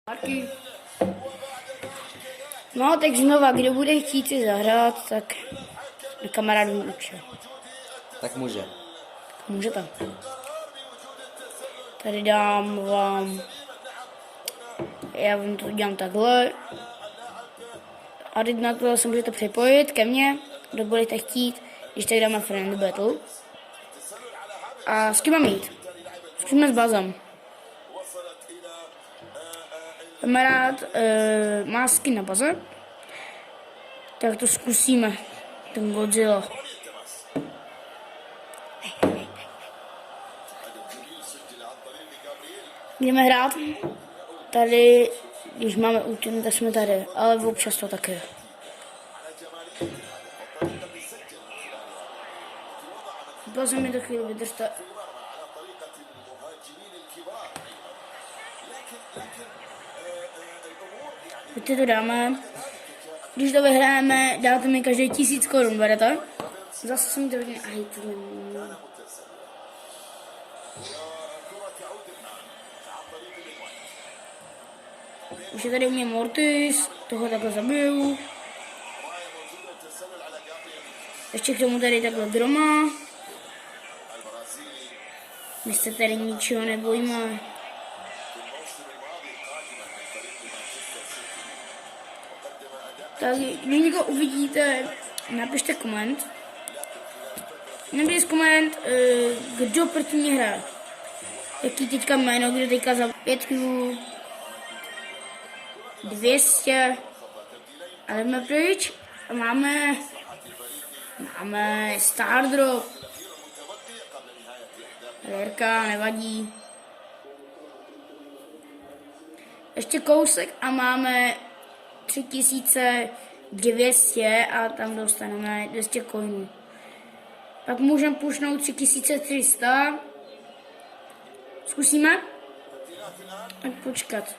Marky. No, tak znova, kdo bude chtít si zahrát, tak na kamarádům určitě. Tak může. Můžete. Tady dám vám, já vám to dělám takhle. A teď na to se můžete připojit ke mně, kdo budete chtít, když tak dáme Friend Battle. A s kým mám jít? Zkusíme s Bazem. Kamarád má skin na Baze, tak to zkusíme, ten Godzilla. Jdeme hrát. Tady, když máme útočník, tak jsme tady, ale občas to také. Prosím mi to chvíli vydržte. Teď to dáme. Když to vyhráme, dáte mi každý 1000 korun, berete? Zase jsem to hodně... Aj, to nemůžu. Už je tady u mě Mortis, toho takhle zabiju. Ještě k tomu tady takhle Groma. My se tady ničeho nebojíme. Tak když někoho uvidíte, napište koment. Napište koment, kdo proti mě hraje. Jaký teďka jméno, kdo teďka za 5 200. Ale jsme pryč a máme Stardrop. Lirka, nevadí. Ještě kousek a máme 3200 a tam dostaneme 200 coinů. Pak můžeme pušnout 3300. Zkusíme? Tak počkat.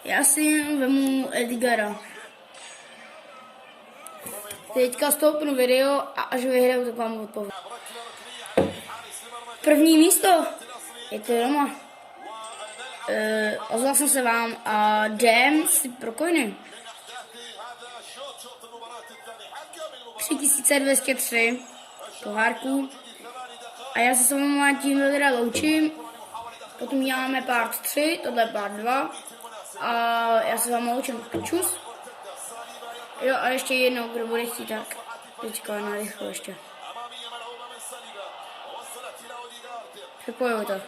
Já si vemu Edgara. Teďka stoupnu video a až vyhraju, tak vám odpovím. První místo. Je to Roma. Ozval jsem se vám a jdem si pro coiny. 3203 pohárků. A já se s vámi tímhle teda loučím. Potom děláme part 3, tohle je part 2. A já se vám loučím. Čus. Jo a ještě jednou, kdo bude chtít, tak teďka na rychlo ještě. Připojujte.